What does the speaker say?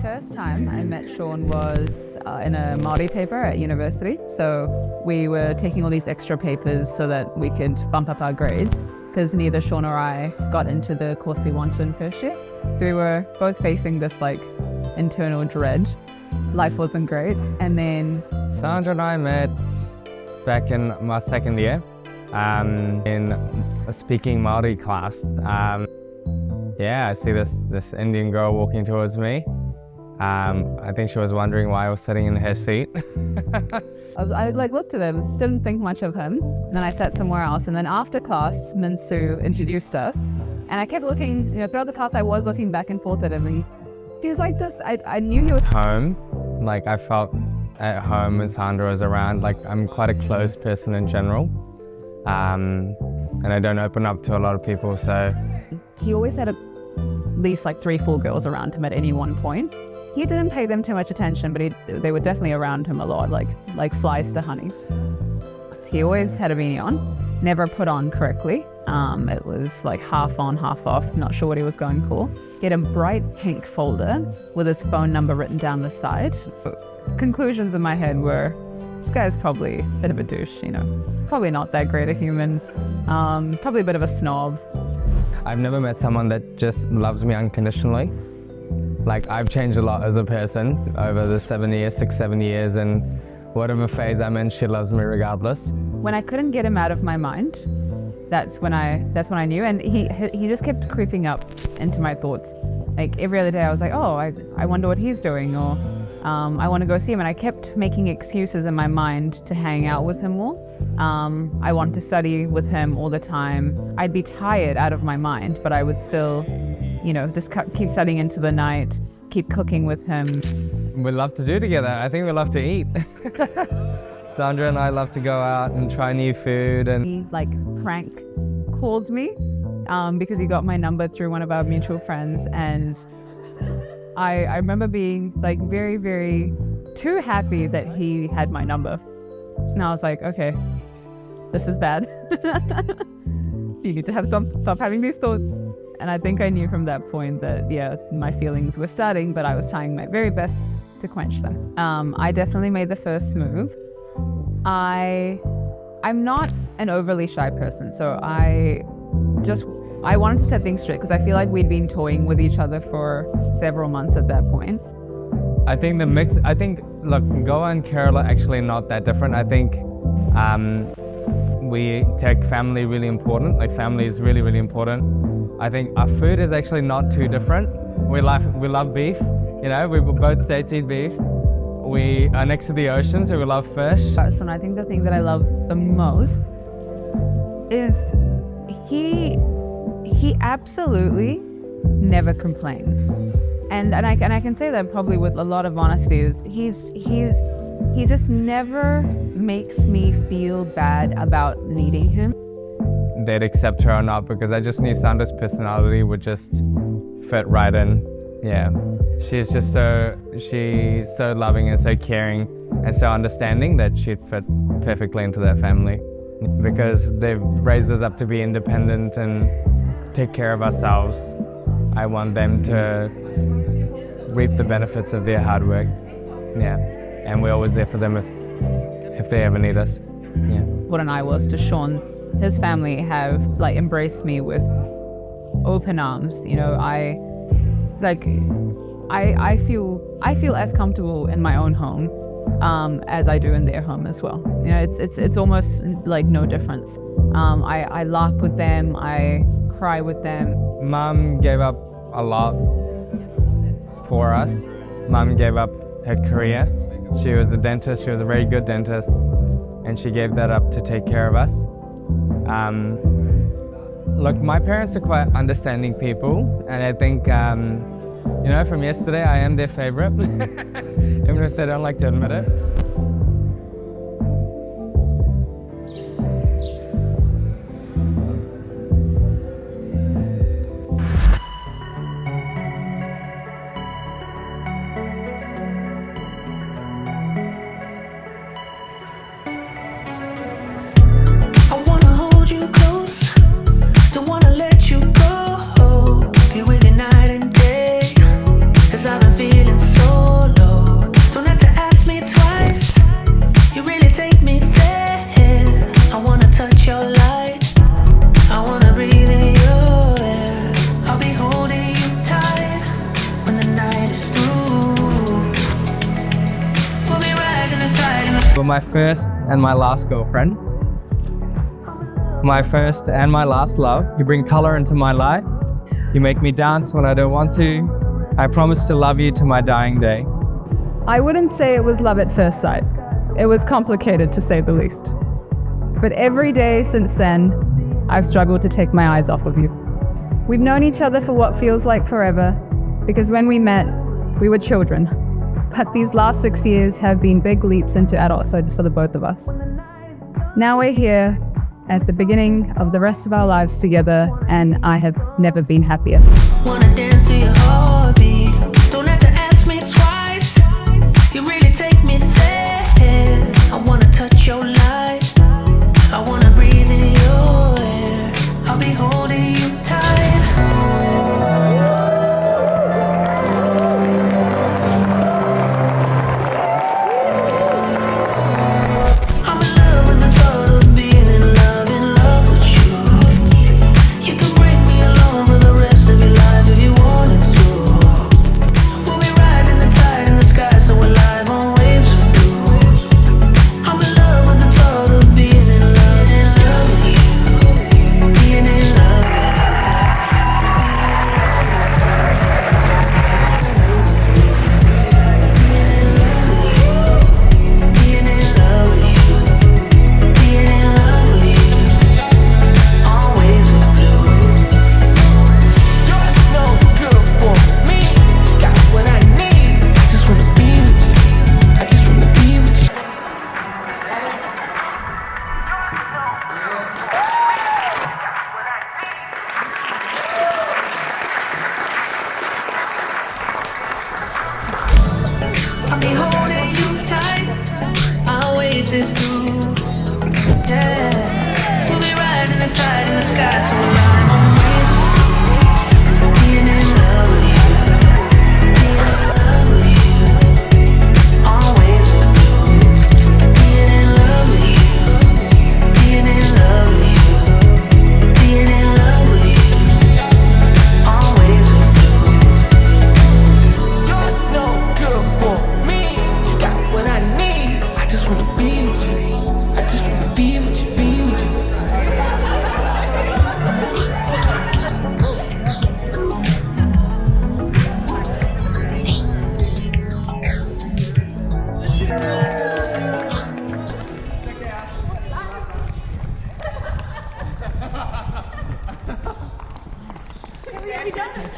first time I met Sean was in a Māori paper at university. So we were taking all these extra papers so that we could bump up our grades, because neither Sean or I got into the course we wanted in first year. So we were both facing this like internal dread. Life wasn't great. And then Sandra and I met back in my second year in a speaking Māori class. I see this Indian girl walking towards me. I think she was wondering why I was sitting in her seat. I looked at him, didn't think much of him. And then I sat somewhere else. And then after class, Minsu introduced us. And I kept looking, throughout the class I was looking back and forth at him. And he was like this. I knew he was home. Like I felt at home when Sandra was around. Like I'm quite a closed person in general. And I don't open up to a lot of people, so. He always had at least like 3-4 girls around him at any one point. He didn't pay them too much attention, but they were definitely around him a lot, like flies to honey. He always had a beanie on, never put on correctly. It was like half on, half off, not sure what he was going for. He had a bright pink folder with his phone number written down the side. Conclusions in my head were, this guy's probably a bit of a douche, probably not that great a human, probably a bit of a snob. I've never met someone that just loves me unconditionally. Like I've changed a lot as a person over the 7 years, and whatever phase I'm in, she loves me regardless. When I couldn't get him out of my mind, that's when I knew, and he just kept creeping up into my thoughts. Like every other day I was like, oh, I wonder what he's doing, or I want to go see him, and I kept making excuses in my mind to hang out with him more. I wanted to study with him all the time. I'd be tired out of my mind, but I would still, just keep studying into the night, keep cooking with him. We love to do together. I think we love to eat. Sandra and I love to go out and try new food. And he prank called me because he got my number through one of our mutual friends, and I remember being very, very too happy that he had my number. And I was like, okay, this is bad. You need to stop having these thoughts. And I think I knew from that point that, my feelings were starting, but I was trying my very best to quench them. I definitely made the first move. I'm not an overly shy person, so I wanted to set things straight, because I feel like we'd been toying with each other for several months at that point. I think look, Goa and Kerala are actually not that different. I think we take family really important. Like family is really, really important. I think our food is actually not too different. We love beef. We both states eat beef. We are next to the ocean, so we love fish. So I think the thing that I love the most is he absolutely never complains. And I can say that probably with a lot of honesty, is he just never makes me feel bad about needing him. They'd accept her or not, because I just knew Sandra's personality would just fit right in. Yeah, she's so loving and so caring and so understanding that she'd fit perfectly into their family, because they've raised us up to be independent and take care of ourselves. I want them to reap the benefits of their hard work. Yeah, and we're always there for them if they ever need us. Yeah. What an I was to Sean. His family have embraced me with open arms. I feel as comfortable in my own home as I do in their home as well. It's almost like no difference. I laugh with them, I cry with them. Mum gave up a lot for us. Mum gave up her career. She was a dentist, she was a very good dentist, and she gave that up to take care of us. Look, my parents are quite understanding people, and I think, from yesterday, I am their favorite, even if they don't like to admit it. I've been feeling so You're my first and my last girlfriend. My first and my last love. You bring color into my life. You make me dance when I don't want to. I promise to love you to my dying day. I wouldn't say it was love at first sight. It was complicated, to say the least. But every day since then, I've struggled to take my eyes off of you. We've known each other for what feels like forever, because when we met, we were children. But these last 6 years have been big leaps into adulthood for the both of us. Now we're here at the beginning of the rest of our lives together, and I have never been happier. Wanna dance to your heartbeat. Don't have to ask me twice. You really take me there. I wanna touch your light. I wanna breathe in your air. I'll be holding you tight. I'm in love with the thought of being in love with you. You can bring me along for the rest of your life if you wanted to. We'll be riding the tide in the sky, so we're live on waves of blue. I'm in love with the thought of being in love with you. Being in love. Being in love with you. Being in love with you. Always with blue. You're no good for me. Got what I need. I just wanna be with you. I just wanna be with you. I'll be holding you tight. I'll wait this through. Yeah. We'll be riding the tide in the sky, so we're live on waves. Being in love with you. Being in love with you. Always with blue. Being in love with you. Being in love with you. Being in love with you. Always with blue. You're no good for me. Got what I need. I just wanna be with you. I just wanna be with you. Be with you. Have we already done it?